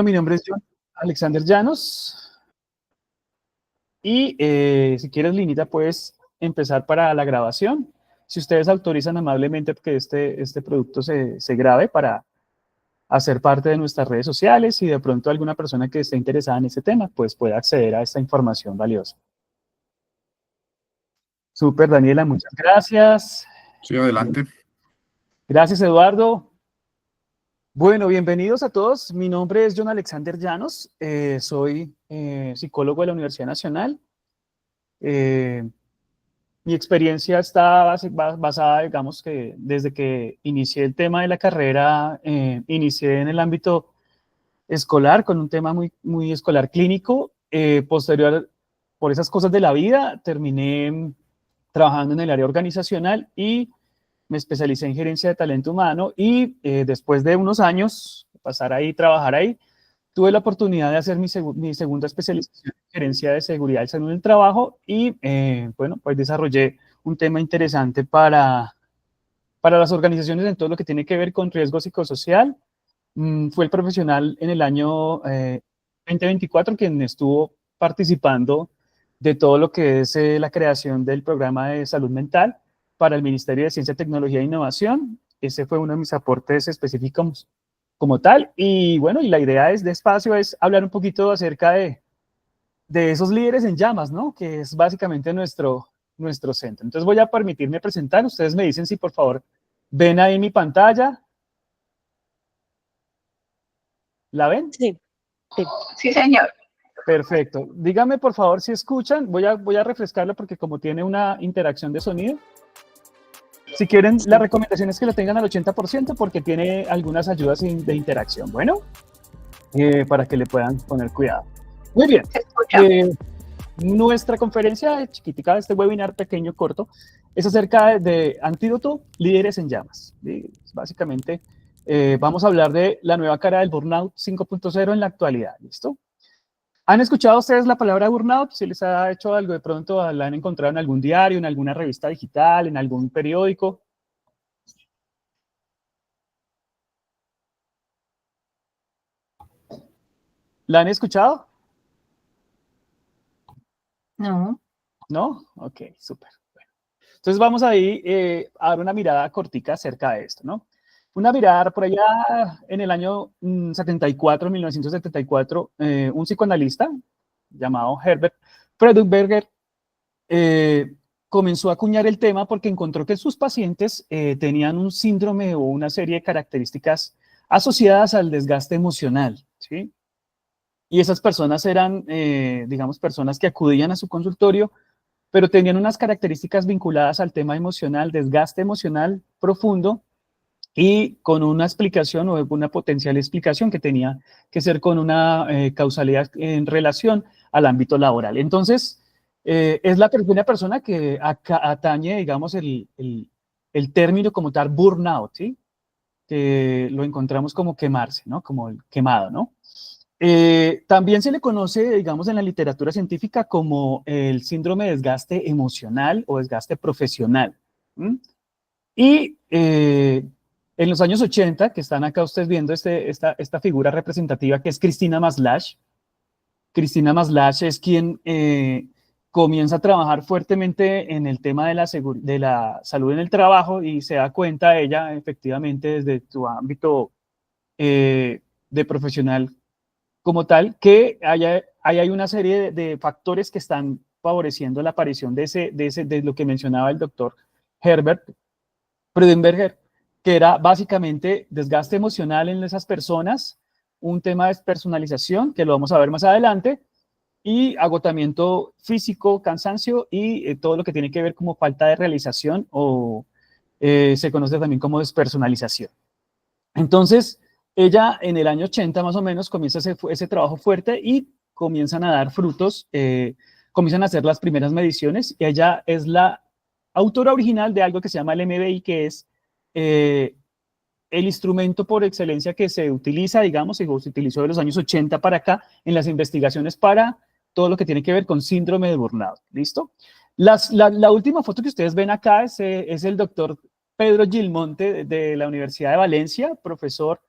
Mi nombre es John Alexander Llanos y si quieres, Linita, puedes empezar para la grabación. Si ustedes autorizan amablemente que este producto se grabe para hacer parte de nuestras redes sociales y de pronto alguna persona que esté interesada en este tema, pues pueda acceder a esta información valiosa. Súper, Daniela, muchas gracias. Sí, adelante. Gracias, Eduardo. Bueno, bienvenidos a todos. Mi nombre es John Alexander Llanos. Soy psicólogo de la Universidad Nacional. Mi experiencia está basada, digamos, que desde que inicié el tema de la carrera, inicié en el ámbito escolar, con un tema muy escolar clínico. Posterior, por esas cosas de la vida, terminé trabajando en el área organizacional y me especialicé en gerencia de talento humano y después de unos años, pasar ahí, trabajar ahí, tuve la oportunidad de hacer mi segunda especialización en gerencia de seguridad y salud en el trabajo y, bueno, pues desarrollé un tema interesante para las organizaciones en todo lo que tiene que ver con riesgo psicosocial. Fue el profesional en el año 2024 quien estuvo participando de todo lo que es la creación del programa de salud mental para el Ministerio de Ciencia, Tecnología e Innovación. Ese fue uno de mis aportes específicos como tal. Y bueno, y la idea de espacio es hablar un poquito acerca de esos líderes en llamas, ¿no? Que es básicamente nuestro centro. Entonces voy a permitirme presentar. Ustedes me dicen si por favor ven ahí mi pantalla. ¿La ven? Sí. Sí, señor. Perfecto. Díganme por favor si escuchan. Voy a refrescarlo porque como tiene una interacción de sonido. Si quieren, la recomendación es que lo tengan al 80% porque tiene algunas ayudas de interacción. Bueno, para que le puedan poner cuidado. Muy bien. Nuestra conferencia chiquitica, este webinar pequeño, corto, es acerca de Antídoto, líderes en llamas. Básicamente, vamos a hablar de la nueva cara del burnout 5.0 en la actualidad. ¿Listo? ¿Han escuchado ustedes la palabra burnout? ¿Si les ha hecho algo de pronto? ¿La han encontrado en algún diario, en alguna revista digital, en algún periódico? ¿La han escuchado? No. ¿No? Ok, súper. Bueno. Entonces vamos ahí a dar una mirada cortica acerca de esto, ¿no? Una mirada por allá en el año 1974, un psicoanalista llamado Herbert Freudenberger comenzó a acuñar el tema porque encontró que sus pacientes tenían un síndrome o una serie de características asociadas al desgaste emocional, ¿sí? Y esas personas eran, digamos, personas que acudían a su consultorio, pero tenían unas características vinculadas al tema emocional, desgaste emocional profundo, y con una explicación o una potencial explicación que tenía que ser con una causalidad en relación al ámbito laboral. Entonces, es la primera persona que atañe, digamos, el término como tal burnout, ¿sí? Que lo encontramos como quemarse, ¿no? Como el quemado, ¿no? También se le conoce, digamos, en la literatura científica como el síndrome de desgaste emocional o desgaste profesional. Y en los años 80, que están acá ustedes viendo esta figura representativa que es Cristina Maslach. Cristina Maslach es quien comienza a trabajar fuertemente en el tema de la salud en el trabajo y se da cuenta ella, efectivamente, desde su ámbito de profesional como tal, que hay una serie de factores que están favoreciendo la aparición de lo que mencionaba el doctor Herbert Freudenberger, que era básicamente desgaste emocional en esas personas, un tema de personalización, que lo vamos a ver más adelante, y agotamiento físico, cansancio y todo lo que tiene que ver como falta de realización o se conoce también como despersonalización. Entonces, ella en el año 80 más o menos comienza ese trabajo fuerte y comienzan a dar frutos, comienzan a hacer las primeras mediciones y ella es la autora original de algo que se llama el MBI, que es el instrumento por excelencia que se utiliza, digamos, y se utilizó de los años 80 para acá en las investigaciones para todo lo que tiene que ver con síndrome de burnout. ¿Listo? La última foto que ustedes ven acá es el doctor Pedro Gilmonte de la Universidad de Valencia, profesor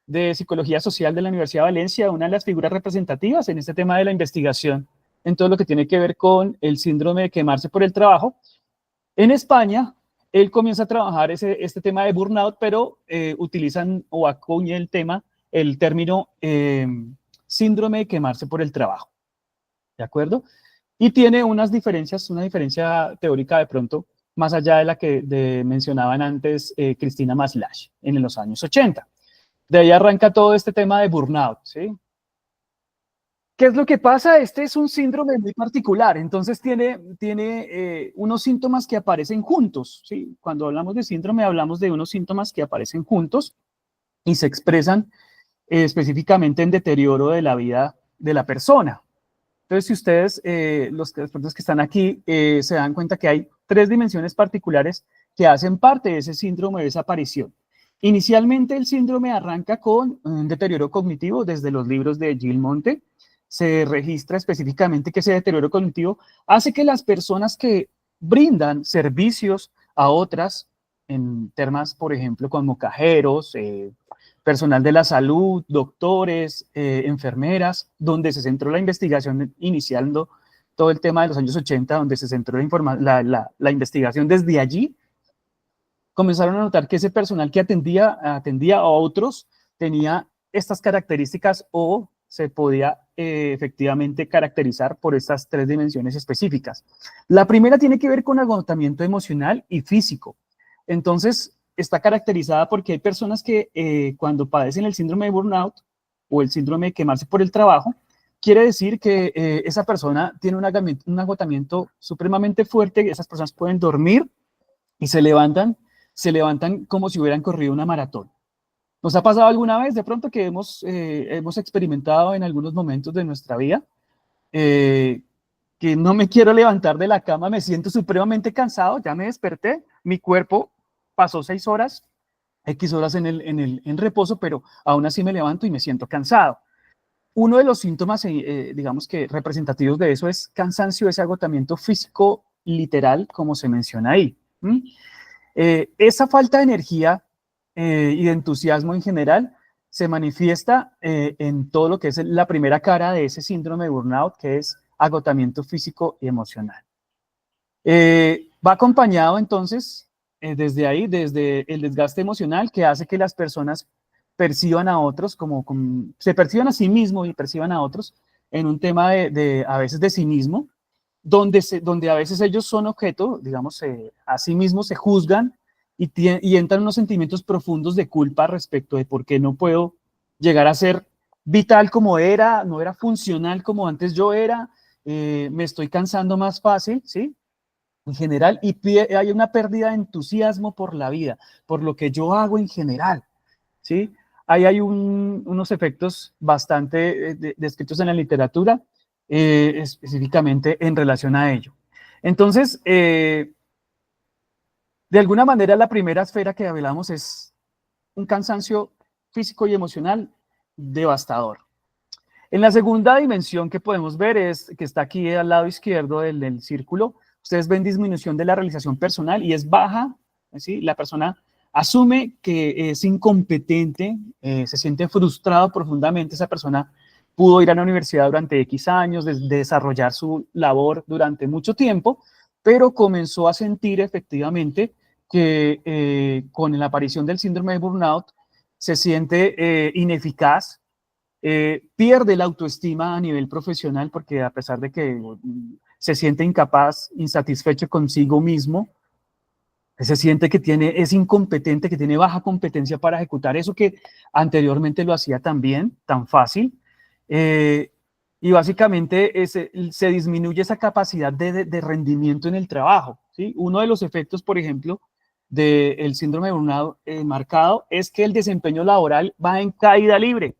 de Psicología Social de la Universidad de Valencia, una de las figuras representativas en este tema de la investigación, en todo lo que tiene que ver con el síndrome de quemarse por el trabajo. En España, él comienza a trabajar este tema de burnout, pero utilizan o acuña el término síndrome de quemarse por el trabajo, ¿de acuerdo? Y tiene una diferencia teórica de pronto, más allá de la que mencionaban antes Cristina Maslach en los años 80. De ahí arranca todo este tema de burnout, ¿sí? ¿Qué es lo que pasa? Este es un síndrome muy particular, entonces tiene unos síntomas que aparecen juntos, ¿sí? Cuando hablamos de síndrome hablamos de unos síntomas que aparecen juntos y se expresan específicamente en deterioro de la vida de la persona. Entonces, si ustedes, las personas que están aquí, se dan cuenta que hay 3 dimensiones particulares que hacen parte de ese síndrome, de esa aparición. Inicialmente, el síndrome arranca con un deterioro cognitivo desde los libros de Gil Monte. Se registra específicamente que ese deterioro cognitivo hace que las personas que brindan servicios a otras, en temas, por ejemplo, como cajeros, personal de la salud, doctores, enfermeras, donde se centró la investigación iniciando todo el tema de los años 80, donde se centró la investigación desde allí, comenzaron a notar que ese personal que atendía a otros tenía estas características o se podía efectivamente caracterizar por estas 3 dimensiones específicas. La primera tiene que ver con agotamiento emocional y físico. Entonces, está caracterizada porque hay personas que cuando padecen el síndrome de burnout o el síndrome de quemarse por el trabajo, quiere decir que esa persona tiene un agotamiento supremamente fuerte. Esas personas pueden dormir y se levantan como si hubieran corrido una maratón. ¿Nos ha pasado alguna vez de pronto que hemos experimentado en algunos momentos de nuestra vida que no me quiero levantar de la cama, me siento supremamente cansado, ya me desperté, mi cuerpo pasó 6 horas, X horas en reposo, pero aún así me levanto y me siento cansado? Uno de los síntomas, digamos que representativos de eso es cansancio, ese agotamiento físico literal, como se menciona ahí. Esa falta de energía y de entusiasmo en general se manifiesta en todo lo que es la primera cara de ese síndrome de burnout, que es agotamiento físico y emocional. Va acompañado entonces desde ahí, desde el desgaste emocional que hace que las personas perciban a otros se perciban a sí mismos y perciban a otros en un tema a veces de cinismo, donde a veces ellos son objeto, digamos, a sí mismos se juzgan y entran unos sentimientos profundos de culpa respecto de por qué no puedo llegar a ser vital como era, no era funcional como antes yo era, me estoy cansando más fácil, ¿sí? En general, y hay una pérdida de entusiasmo por la vida, por lo que yo hago en general, ¿sí? Ahí hay unos efectos bastante descritos en la literatura, específicamente en relación a ello. Entonces, de alguna manera, la primera esfera que hablamos es un cansancio físico y emocional devastador. En la segunda dimensión que podemos ver es que está aquí al lado izquierdo del círculo. Ustedes ven disminución de la realización personal y es baja, ¿sí? La persona asume que es incompetente, se siente frustrado profundamente. Esa persona pudo ir a la universidad durante X años, desarrollar su labor durante mucho tiempo, pero comenzó a sentir efectivamente que con la aparición del síndrome de burnout se siente ineficaz, pierde la autoestima a nivel profesional porque a pesar de que se siente incapaz, insatisfecho consigo mismo, se siente que es incompetente, que tiene baja competencia para ejecutar eso que anteriormente lo hacía tan bien, tan fácil, y básicamente se disminuye esa capacidad de rendimiento en el trabajo, ¿sí? Uno de los efectos, por ejemplo, del síndrome de burnout marcado es que el desempeño laboral va en caída libre.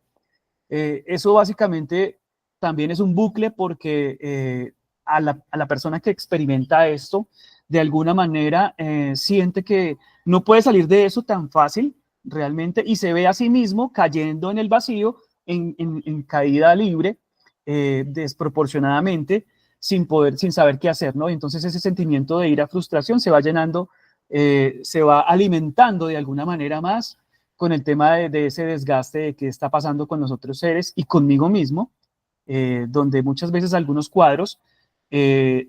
Eso básicamente también es un bucle porque a la persona que experimenta esto, de alguna manera siente que no puede salir de eso tan fácil realmente y se ve a sí mismo cayendo en el vacío, en caída libre, desproporcionadamente, sin saber qué hacer, ¿no? Entonces ese sentimiento de ira, frustración se va llenando, se va alimentando de alguna manera más con el tema de ese desgaste de qué está pasando con los otros seres y conmigo mismo, donde muchas veces algunos cuadros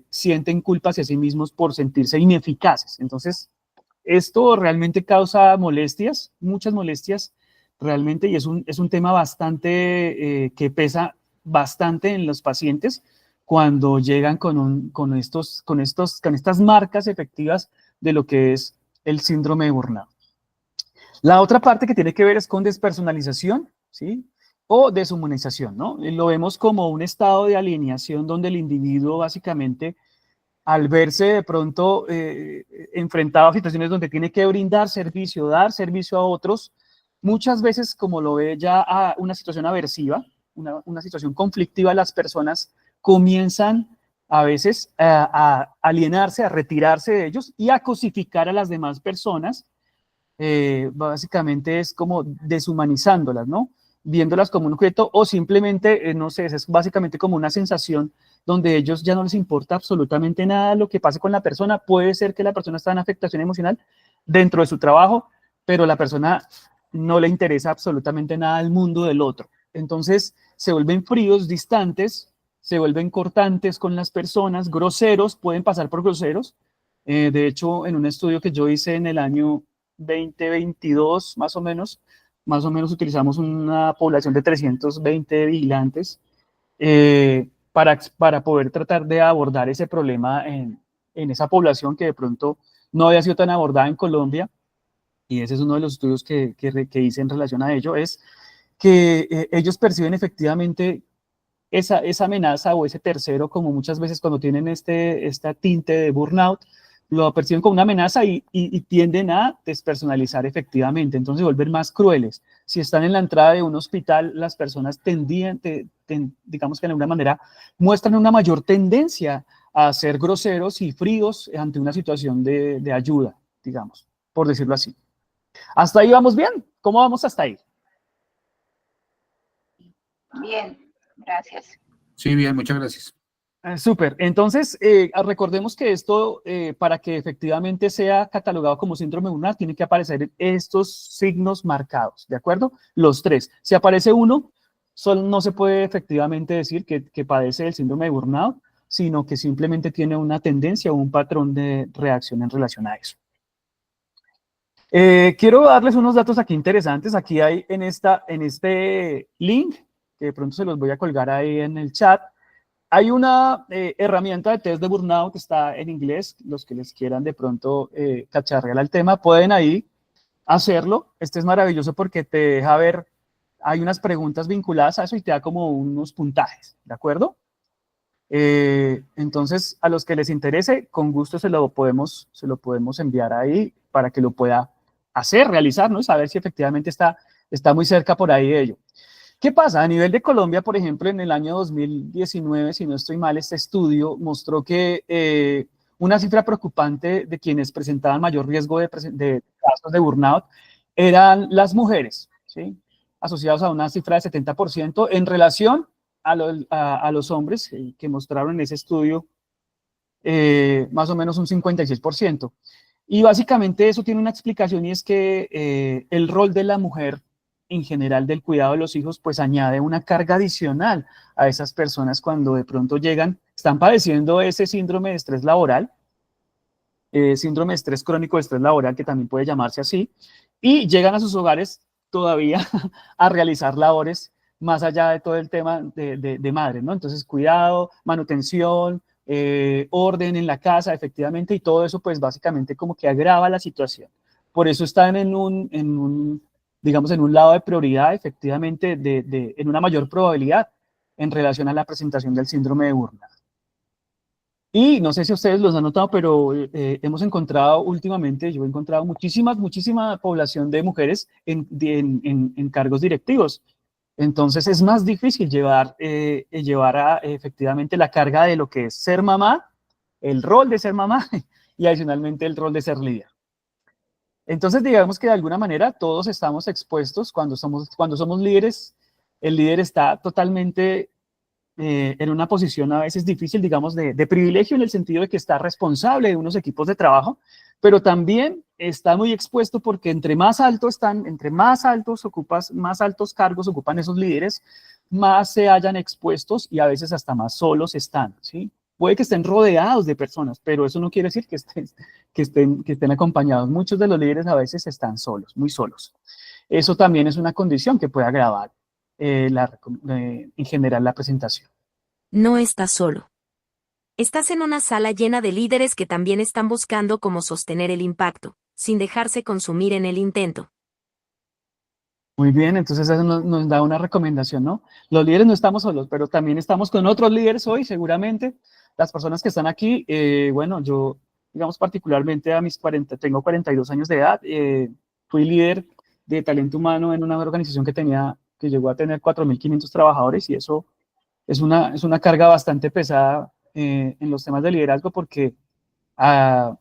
sienten culpa hacia sí mismos por sentirse ineficaces. Entonces, esto realmente causa molestias, muchas molestias realmente, y es un tema bastante que pesa bastante en los pacientes cuando llegan con estas marcas efectivas de lo que es el síndrome de burnout. La otra parte que tiene que ver es con despersonalización, ¿sí? O deshumanización, ¿no? Lo vemos como un estado de alienación donde el individuo básicamente, al verse de pronto enfrentado a situaciones donde tiene que brindar servicio, dar servicio a otros, muchas veces, como lo ve ya a una situación aversiva, una situación conflictiva, las personas comienzan a veces a alienarse, a retirarse de ellos y a cosificar a las demás personas. Básicamente es como deshumanizándolas, ¿no? Viéndolas como un objeto o simplemente, no sé, es básicamente como una sensación donde ellos ya no les importa absolutamente nada lo que pase con la persona. Puede ser que la persona está en afectación emocional dentro de su trabajo, pero la persona no le interesa absolutamente nada al mundo del otro. Entonces se vuelven fríos, distantes, se vuelven cortantes con las personas, groseros, pueden pasar por groseros. De hecho, en un estudio que yo hice en el año 2022, más o menos utilizamos una población de 320 vigilantes para poder tratar de abordar ese problema en esa población que de pronto no había sido tan abordada en Colombia, y ese es uno de los estudios que hice en relación a ello, es que ellos perciben efectivamente esa amenaza o ese tercero, como muchas veces cuando tienen esta tinte de burnout, lo perciben como una amenaza y tienden a despersonalizar efectivamente, entonces se vuelven más crueles. Si están en la entrada de un hospital, las personas digamos que de alguna manera, muestran una mayor tendencia a ser groseros y fríos ante una situación de ayuda, digamos, por decirlo así. ¿Hasta ahí vamos bien? ¿Cómo vamos hasta ahí? Bien, gracias. Sí, bien, muchas gracias. Súper. Entonces, recordemos que esto, para que efectivamente sea catalogado como síndrome burnout, tiene que aparecer estos signos marcados, ¿de acuerdo? Los tres. Si aparece uno, no se puede efectivamente decir que padece el síndrome de burnout, sino que simplemente tiene una tendencia o un patrón de reacción en relación a eso. Quiero darles unos datos aquí interesantes. Aquí hay en este link, que de pronto se los voy a colgar ahí en el chat. Hay una herramienta de test de burnout que está en inglés. Los que les quieran de pronto cacharrear al tema, pueden ahí hacerlo. Este es maravilloso porque te deja ver, hay unas preguntas vinculadas a eso y te da como unos puntajes, ¿de acuerdo? Entonces, a los que les interese, con gusto se lo podemos enviar ahí para que lo pueda hacer, realizar, ¿no? Y saber si efectivamente está muy cerca por ahí de ello. ¿Qué pasa? A nivel de Colombia, por ejemplo, en el año 2019, si no estoy mal, este estudio mostró que una cifra preocupante de quienes presentaban mayor riesgo de casos de burnout eran las mujeres, ¿sí? Asociados a una cifra de 70% en relación a los hombres que mostraron en ese estudio más o menos un 56%. Y básicamente eso tiene una explicación y es que el rol de la mujer en general del cuidado de los hijos, pues añade una carga adicional a esas personas cuando de pronto llegan, están padeciendo ese síndrome de estrés laboral, síndrome de estrés crónico de estrés laboral, que también puede llamarse así, y llegan a sus hogares todavía a realizar labores más allá de todo el tema de madre, ¿no? Entonces, cuidado, manutención, orden en la casa, efectivamente, y todo eso, pues básicamente como que agrava la situación. Por eso están digamos, en un lado de prioridad, efectivamente, en una mayor probabilidad en relación a la presentación del síndrome de burnout. Y no sé si ustedes los han notado, pero hemos encontrado últimamente, yo he encontrado muchísima población de mujeres en cargos directivos. Entonces es más difícil llevar efectivamente la carga de lo que es ser mamá, el rol de ser mamá y adicionalmente el rol de ser líder. Entonces, digamos que de alguna manera todos estamos expuestos cuando somos líderes. El líder está totalmente en una posición a veces difícil, digamos, de privilegio en el sentido de que está responsable de unos equipos de trabajo, pero también está muy expuesto porque entre más alto están, entre más altos ocupas, más altos cargos ocupan esos líderes, más se hallan expuestos y a veces hasta más solos están, ¿sí? Puede que estén rodeados de personas, pero eso no quiere decir que estén acompañados. Muchos de los líderes a veces están solos, muy solos. Eso también es una condición que puede agravar en general la presentación. No estás solo. Estás en una sala llena de líderes que también están buscando cómo sostener el impacto, sin dejarse consumir en el intento. Muy bien, entonces eso nos da una recomendación, ¿no? Los líderes no estamos solos, pero también estamos con otros líderes hoy, seguramente. Las personas que están aquí, bueno, yo, digamos, particularmente a mis 40, tengo 42 años de edad, fui líder de talento humano en una organización que llegó a tener 4.500 trabajadores y eso es una carga bastante pesada en los temas de liderazgo porque al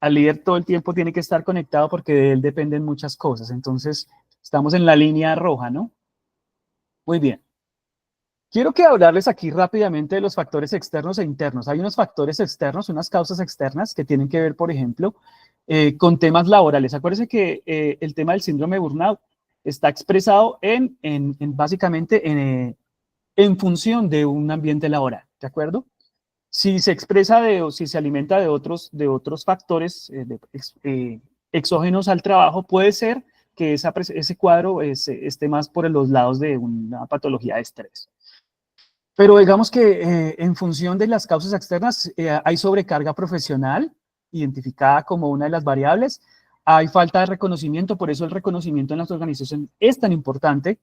líder todo el tiempo tiene que estar conectado porque de él dependen muchas cosas. Entonces, estamos en la línea roja, ¿no? Muy bien. Quiero que hablarles aquí rápidamente de los factores externos e internos. Hay unos factores externos, unas causas externas que tienen que ver, por ejemplo, con temas laborales. Acuérdense que el tema del síndrome de burnout está expresado básicamente en función de un ambiente laboral, ¿de acuerdo? Si se expresa o si se alimenta de otros factores exógenos al trabajo, puede ser que ese cuadro esté más por los lados de una patología de estrés. Pero digamos que en función de las causas externas hay sobrecarga profesional, identificada como una de las variables, hay falta de reconocimiento, por eso el reconocimiento en las organizaciones es tan importante.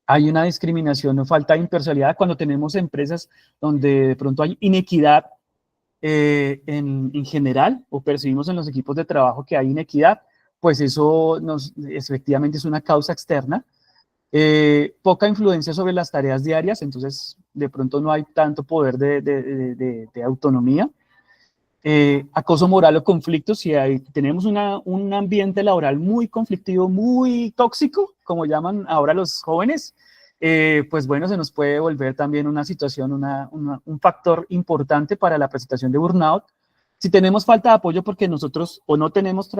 Hay una discriminación o falta de imparcialidad cuando tenemos empresas donde de pronto hay inequidad en general o percibimos en los equipos de trabajo que hay inequidad, pues eso efectivamente es una causa externa. Poca influencia sobre las tareas diarias, entonces de pronto no hay tanto poder de autonomía. Acoso moral o conflictos, si tenemos un ambiente laboral muy conflictivo, muy tóxico, como llaman ahora los jóvenes, pues bueno, se nos puede volver también una situación, un factor importante para la presentación de burnout. Si tenemos falta de apoyo porque nosotros o no tenemos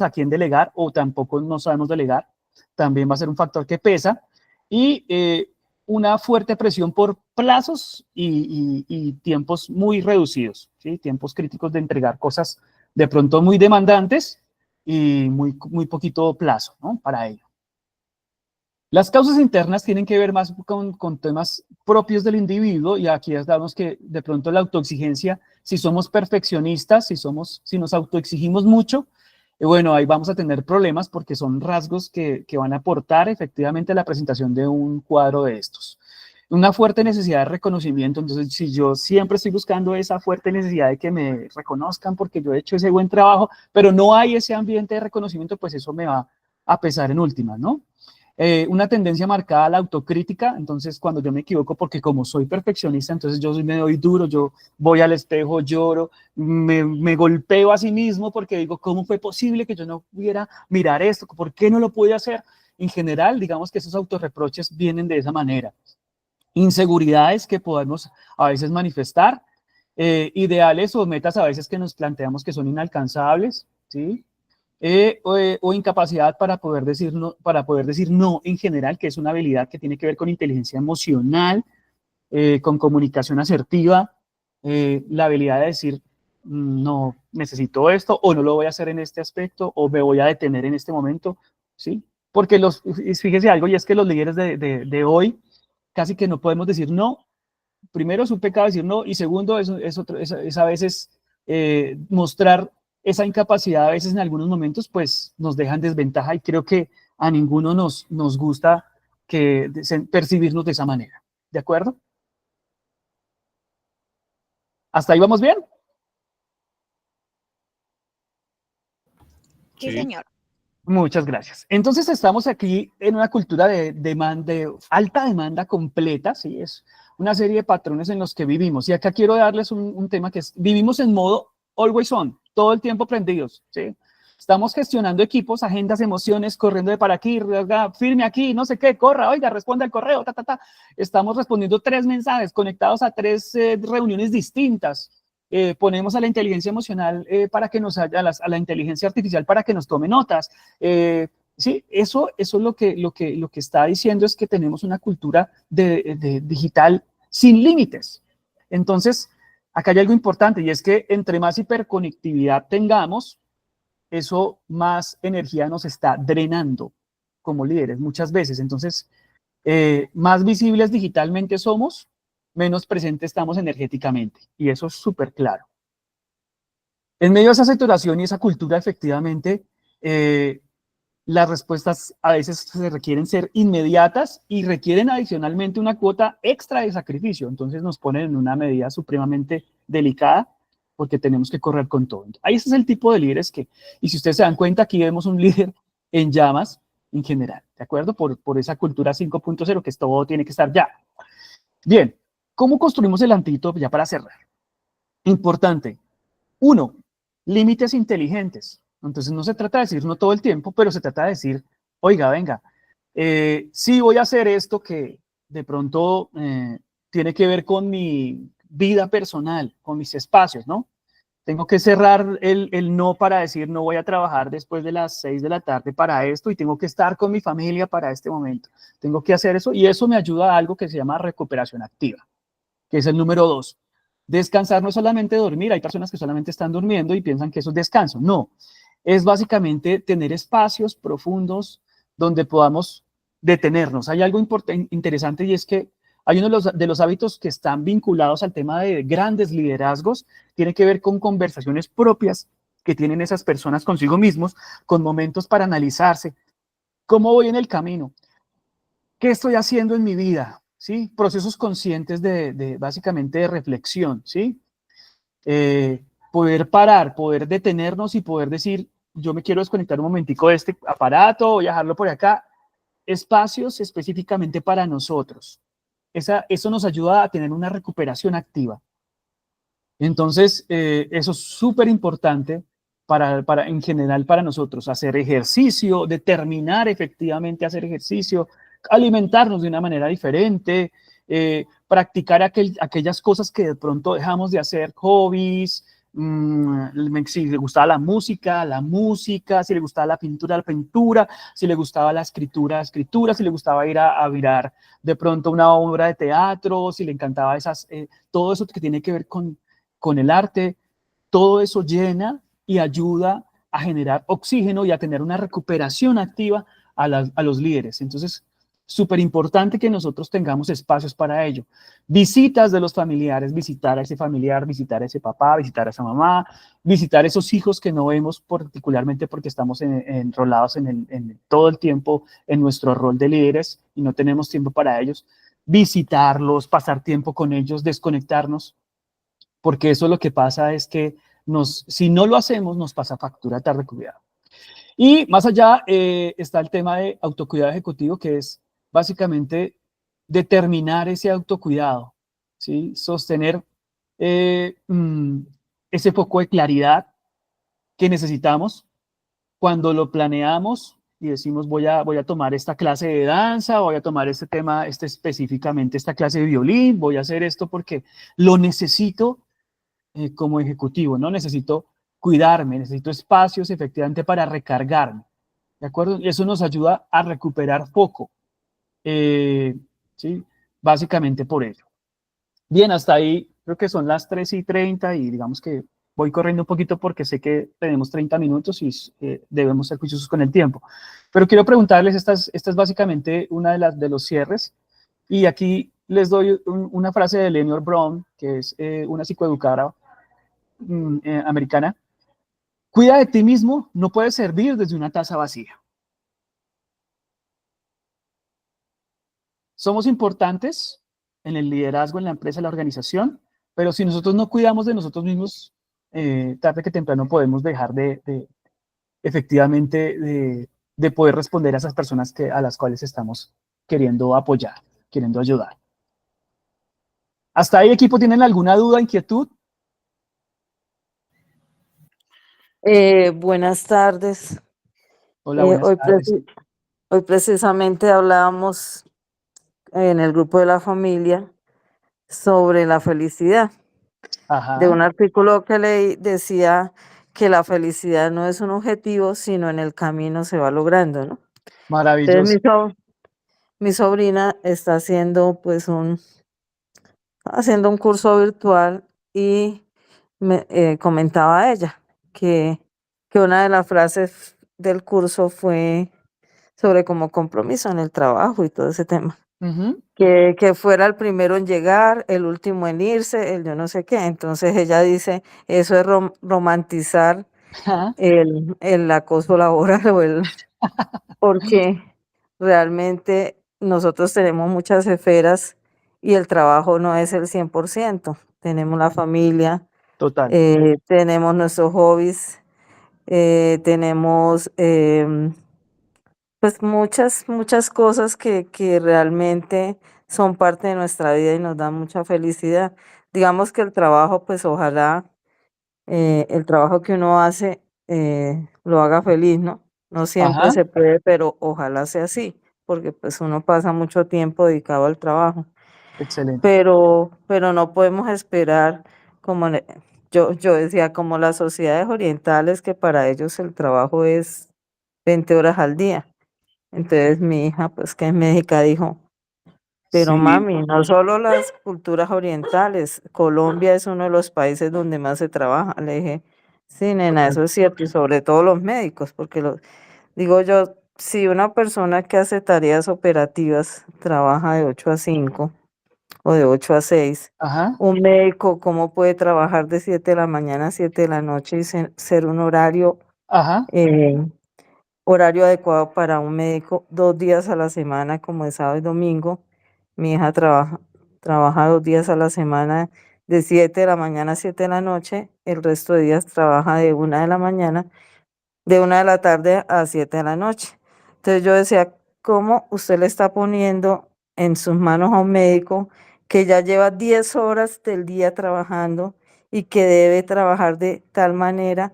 a quién delegar o tampoco no sabemos delegar, también va a ser un factor que pesa. Y una fuerte presión por plazos y tiempos muy reducidos, ¿sí? Tiempos críticos de entregar cosas de pronto muy demandantes y muy poquito plazo, ¿no? Para ello. Las causas internas tienen que ver más con temas propios del individuo y aquí ya sabemos que de pronto la autoexigencia, si somos perfeccionistas, si nos autoexigimos mucho, bueno, ahí vamos a tener problemas porque son rasgos que van a aportar efectivamente a la presentación de un cuadro de estos. Una fuerte necesidad de reconocimiento, entonces si yo siempre estoy buscando esa fuerte necesidad de que me reconozcan porque yo he hecho ese buen trabajo, pero no hay ese ambiente de reconocimiento, pues eso me va a pesar en últimas, ¿no? Una tendencia marcada a la autocrítica, entonces cuando yo me equivoco, porque como soy perfeccionista, entonces yo me doy duro, yo voy al espejo, lloro, me golpeo a sí mismo porque digo, ¿cómo fue posible que yo no pudiera mirar esto? ¿Por qué no lo pude hacer? En general, digamos que esos autorreproches vienen de esa manera. Inseguridades que podemos a veces manifestar, ideales o metas a veces que nos planteamos que son inalcanzables, ¿sí? O incapacidad para poder decir no en general, que es una habilidad que tiene que ver con inteligencia emocional, con comunicación asertiva, la habilidad de decir no necesito esto o no lo voy a hacer en este aspecto o me voy a detener en este momento, ¿sí? Porque fíjese algo y es que los líderes de hoy casi que no podemos decir no. Primero es un pecado decir no y segundo es a veces mostrar esa incapacidad a veces en algunos momentos pues nos deja en desventaja y creo que a ninguno nos gusta percibirnos de esa manera. ¿De acuerdo? ¿Hasta ahí vamos bien? Sí, señor. Muchas gracias. Entonces estamos aquí en una cultura de alta demanda completa, ¿sí? Es una serie de patrones en los que vivimos. Y acá quiero darles un tema que es, vivimos en modo always on, todo el tiempo prendidos, ¿sí? Estamos gestionando equipos, agendas, emociones, corriendo de para aquí, firme aquí, no sé qué, corra, oiga, responda al correo, ta. Estamos respondiendo 3 mensajes, conectados a 3 reuniones distintas. ponemos a la inteligencia emocional para que nos haya, a la inteligencia artificial para que nos tome notas. Sí, eso es lo que está diciendo es que tenemos una cultura de digital sin límites. Entonces, acá hay algo importante y es que entre más hiperconectividad tengamos, eso más energía nos está drenando como líderes muchas veces. Entonces, más visibles digitalmente somos, menos presentes estamos energéticamente. Y eso es súper claro. En medio de esa saturación y esa cultura, efectivamente, las respuestas a veces se requieren ser inmediatas y requieren adicionalmente una cuota extra de sacrificio. Entonces nos ponen en una medida supremamente delicada porque tenemos que correr con todo. Ahí ese es el tipo de líderes que, y si ustedes se dan cuenta, aquí vemos un líder en llamas en general, ¿de acuerdo? Por esa cultura 5.0 que es todo tiene que estar ya. Bien, ¿cómo construimos el antídoto ya para cerrar? Importante. 1, límites inteligentes. Entonces no se trata de decir no todo el tiempo, pero se trata de decir, oiga, venga, sí voy a hacer esto que de pronto tiene que ver con mi vida personal, con mis espacios, ¿no? Tengo que cerrar el no para decir no voy a trabajar después de las 6 de la tarde para esto y tengo que estar con mi familia para este momento. Tengo que hacer eso y eso me ayuda a algo que se llama recuperación activa, que es el número 2. Descansar no es solamente dormir, hay personas que solamente están durmiendo y piensan que eso es descanso. No, es básicamente tener espacios profundos donde podamos detenernos. Hay algo interesante y es que hay uno de los hábitos que están vinculados al tema de grandes liderazgos, tiene que ver con conversaciones propias que tienen esas personas consigo mismos, con momentos para analizarse. ¿Cómo voy en el camino? ¿Qué estoy haciendo en mi vida? ¿Sí? Procesos conscientes básicamente de reflexión, ¿sí? Poder parar, poder detenernos y poder decir, yo me quiero desconectar un momentico de este aparato, voy a dejarlo por acá. Espacios específicamente para nosotros. Eso nos ayuda a tener una recuperación activa. Entonces, eso es súper importante en general para nosotros, hacer ejercicio, determinar efectivamente hacer ejercicio, alimentarnos de una manera diferente, practicar aquellas cosas que de pronto dejamos de hacer, hobbies, si le gustaba la música, si le gustaba la pintura, si le gustaba la escritura, si le gustaba ir a mirar de pronto una obra de teatro, si le encantaba todo eso que tiene que ver con el arte, todo eso llena y ayuda a generar oxígeno y a tener una recuperación activa a los líderes. Entonces, súper importante que nosotros tengamos espacios para ello. Visitas de los familiares, visitar a ese familiar, visitar a ese papá, visitar a esa mamá, visitar a esos hijos que no vemos particularmente porque estamos enrolados todo el tiempo en nuestro rol de líderes y no tenemos tiempo para ellos. Visitarlos, pasar tiempo con ellos, desconectarnos, porque eso lo que pasa es que si no lo hacemos, nos pasa factura tarde, cuidado. Y más allá está el tema de autocuidado ejecutivo, que es básicamente determinar ese autocuidado, ¿sí? Sostener ese foco de claridad que necesitamos cuando lo planeamos y decimos voy a tomar esta clase de danza, voy a tomar este tema, específicamente esta clase de violín, voy a hacer esto porque lo necesito como ejecutivo, ¿no? Necesito cuidarme, necesito espacios efectivamente para recargarme, ¿de acuerdo? Y eso nos ayuda a recuperar foco, ¿sí? Básicamente por ello. Bien, hasta ahí creo que son las 3:30 y digamos que voy corriendo un poquito porque sé que tenemos 30 minutos y debemos ser juiciosos con el tiempo. Pero quiero preguntarles, esta es básicamente una de los cierres y aquí les doy una frase de Eleanor Brown, que es una psicoeducadora americana. Cuida de ti mismo, no puedes servir desde una taza vacía. Somos importantes en el liderazgo, en la empresa, en la organización, pero si nosotros no cuidamos de nosotros mismos, tarde que temprano podemos dejar efectivamente de poder responder a esas personas a las cuales estamos queriendo apoyar, queriendo ayudar. ¿Hasta ahí, equipo, tienen alguna duda, inquietud? Buenas tardes. Hola, buenas tardes. Hoy precisamente hablábamos en el grupo de la familia sobre la felicidad de un Ajá, artículo que leí, decía que la felicidad no es un objetivo, sino en el camino se va logrando, ¿no? Entonces maravilloso. mi sobrina está haciendo pues haciendo un curso virtual y me comentaba ella que, que una de las frases del curso fue sobre como compromiso en el trabajo y todo ese tema. Ujú. Que fuera el primero en llegar, el último en irse, el yo no sé qué. Entonces ella dice, eso es romantizar Ajá, el acoso laboral porque realmente nosotros tenemos muchas esferas y el trabajo no es el 100%. Tenemos la familia, total. tenemos nuestros hobbies, tenemos pues muchas cosas que realmente son parte de nuestra vida y nos dan mucha felicidad. Digamos que el trabajo, pues ojalá el trabajo que uno hace lo haga feliz, ¿no? No siempre Ajá, se puede, pero ojalá sea así, porque pues uno pasa mucho tiempo dedicado al trabajo, excelente. pero no podemos esperar como yo decía, como las sociedades orientales, que para ellos el trabajo es 20 horas al día. Entonces mi hija, pues que es médica, dijo, pero Sí, mami, no solo las culturas orientales, Colombia es uno de los países donde más se trabaja. Le dije, sí, nena, total. eso es cierto, y sobre todo los médicos, porque digo yo, si una persona que hace tareas operativas trabaja de 8 a 5 o de 8 a 6, Ajá, un médico, ¿cómo puede trabajar de 7 de la mañana a 7 de la noche y ser un ajá, eh, horario adecuado para un médico 2 días a la semana, como es sábado y domingo? Mi hija trabaja 2 días a la semana, de 7 de la mañana a 7 de la noche. El resto de días trabaja de 1 de la tarde a 7 de la noche. Entonces yo decía, ¿cómo usted le está poniendo en sus manos a un médico que ya lleva 10 horas del día trabajando y que debe trabajar de tal manera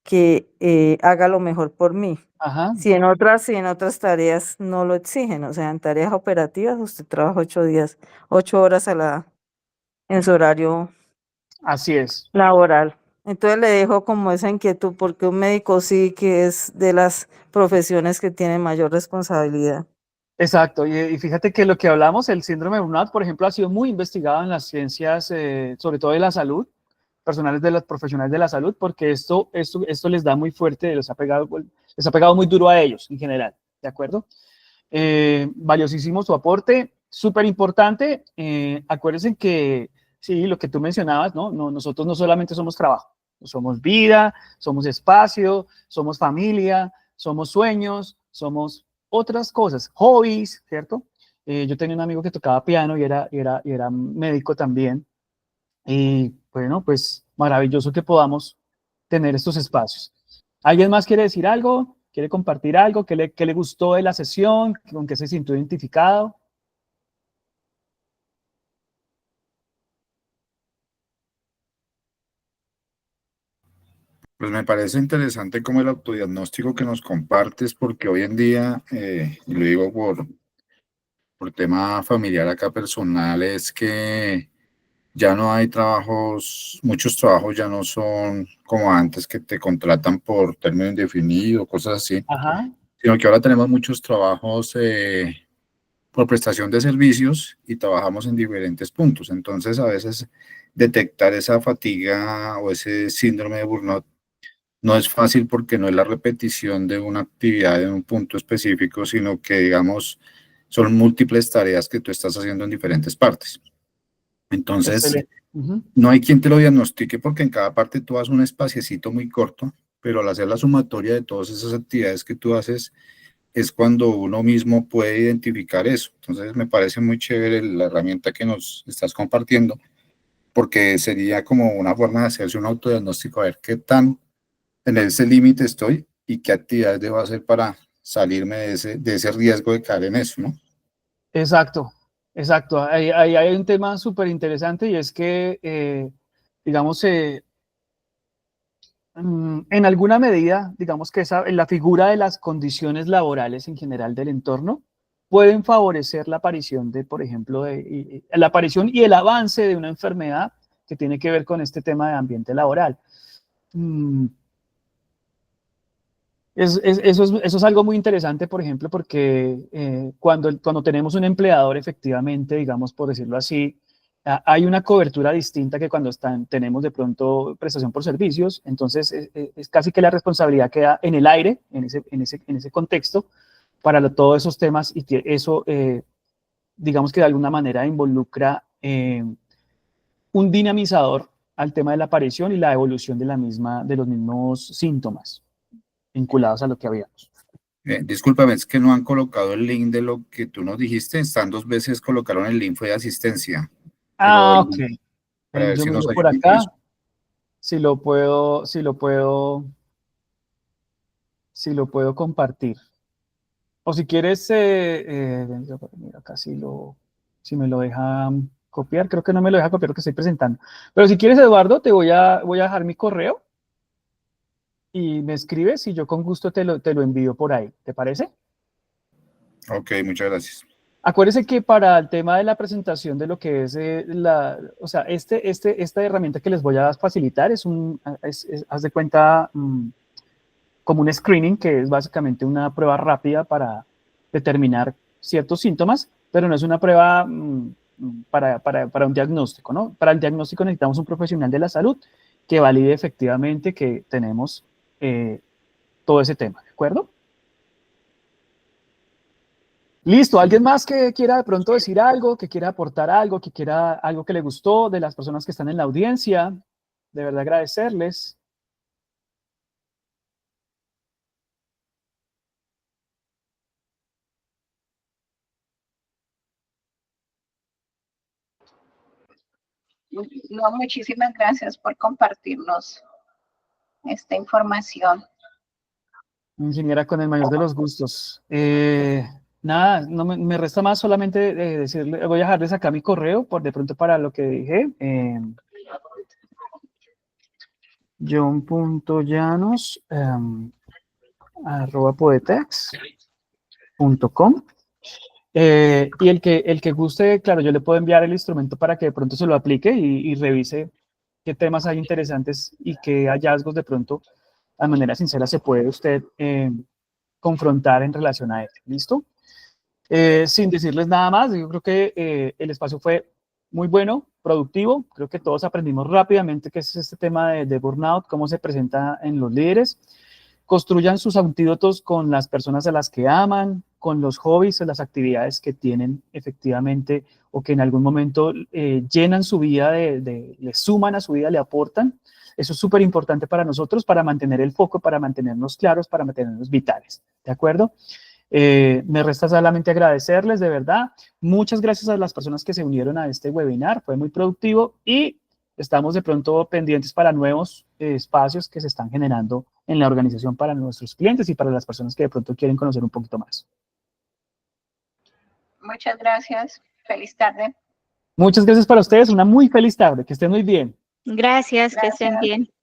que haga lo mejor por mí? ajá, Si en otras tareas no lo exigen, o sea, en tareas operativas usted trabaja 8 días, 8 horas en su horario así es. laboral. Entonces le dejo como esa inquietud, porque un médico sí que es de las profesiones que tienen mayor responsabilidad. Exacto, y fíjate que lo que hablamos, el síndrome de burnout, por ejemplo, ha sido muy investigado en las ciencias, sobre todo de la salud, personales de los profesionales de la salud, porque esto les da muy fuerte, les ha pegado muy duro a ellos en general, ¿de acuerdo? Valiosísimo su aporte, súper importante. Acuérdense que, sí, lo que tú mencionabas, ¿no? No, nosotros no solamente somos trabajo, somos vida, somos espacio, somos familia, somos sueños, somos otras cosas, hobbies, ¿cierto? Yo tenía un amigo que tocaba piano y era médico también. Y bueno, pues maravilloso que podamos tener estos espacios. ¿Alguien más quiere decir algo? ¿Quiere compartir algo? ¿Qué le gustó de la sesión? ¿Con qué se sintió identificado? Pues me parece interesante como el autodiagnóstico que nos compartes, porque hoy en día, y lo digo por tema familiar acá personal, es que ya no hay trabajos, muchos trabajos ya no son como antes que te contratan por término indefinido, cosas así, Ajá, sino que ahora tenemos muchos trabajos por prestación de servicios y trabajamos en diferentes puntos. Entonces, a veces detectar esa fatiga o ese síndrome de burnout no es fácil, porque no es la repetición de una actividad en un punto específico, sino que, digamos, son múltiples tareas que tú estás haciendo en diferentes partes. Entonces, excelente. Ujú. no hay quien te lo diagnostique, porque en cada parte tú haces un espaciecito muy corto, pero al hacer la sumatoria de todas esas actividades que tú haces, es cuando uno mismo puede identificar eso. Entonces, me parece muy chévere la herramienta que nos estás compartiendo, porque sería como una forma de hacerse un autodiagnóstico, a ver qué tan en ese límite estoy y qué actividades debo hacer para salirme de ese riesgo de caer en eso, ¿no? Exacto, exacto. Ahí hay un tema súper interesante y es que, digamos, en alguna medida, digamos que la figura de las condiciones laborales en general del entorno pueden favorecer la aparición de, por ejemplo, la aparición y el avance de una enfermedad que tiene que ver con este tema de ambiente laboral. Eso es algo muy interesante, por ejemplo, porque cuando tenemos un empleador, efectivamente, digamos, por decirlo así, hay una cobertura distinta que cuando tenemos de pronto prestación por servicios. Entonces es casi que la responsabilidad queda en el aire, en ese contexto, para todos esos temas, y que eso, digamos que de alguna manera involucra un dinamizador al tema de la aparición y la evolución de los mismos síntomas vinculados a lo que habíamos. Discúlpame, es que no han colocado el link de lo que tú nos dijiste. Están 2 veces, colocaron el link, fue de asistencia. Pero Ok. para ver Yo si nos miro por ayudan acá, eso. si lo puedo compartir. O si quieres, mira, acá si me lo deja copiar, creo que no me lo deja copiar lo que estoy presentando. Pero si quieres, Eduardo, te voy a dejar mi correo y me escribes y yo con gusto te lo envío por ahí. ¿Te parece? Ok, muchas gracias. Acuérdese que para el tema de la presentación de lo que es o sea, esta herramienta que les voy a facilitar haz de cuenta, como un screening, que es básicamente una prueba rápida para determinar ciertos síntomas, pero no es una prueba para un diagnóstico, ¿no? Para el diagnóstico necesitamos un profesional de la salud que valide efectivamente que tenemos todo ese tema, ¿de acuerdo? Listo, ¿alguien más que quiera de pronto decir algo, que quiera aportar algo, que quiera algo que le gustó de las personas que están en la audiencia? De verdad agradecerles. No, muchísimas gracias por compartirnos esta información. Ingeniera, con el mayor de los gustos. Nada, no me resta más solamente decirle, voy a dejarles acá mi correo por de pronto para lo que dije. John.llanos @poetex.com. Y el que guste, claro, yo le puedo enviar el instrumento para que de pronto se lo aplique y revise qué temas hay interesantes y qué hallazgos de pronto, de manera sincera, se puede usted confrontar en relación a él. ¿Listo? Sin decirles nada más, yo creo que el espacio fue muy bueno, productivo. Creo que todos aprendimos rápidamente qué es este tema de burnout, cómo se presenta en los líderes. Construyan sus antídotos con las personas a las que aman, con los hobbies o las actividades que tienen efectivamente o que en algún momento llenan su vida, le suman a su vida, le aportan. Eso es súper importante para nosotros, para mantener el foco, para mantenernos claros, para mantenernos vitales. ¿De acuerdo? Me resta solamente agradecerles, de verdad. Muchas gracias a las personas que se unieron a este webinar. Fue muy productivo y estamos de pronto pendientes para nuevos espacios que se están generando en la organización para nuestros clientes y para las personas que de pronto quieren conocer un poquito más. Muchas gracias. Feliz tarde. Muchas gracias para ustedes. Una muy feliz tarde. Que estén muy bien. Gracias, que estén Gracias. bien.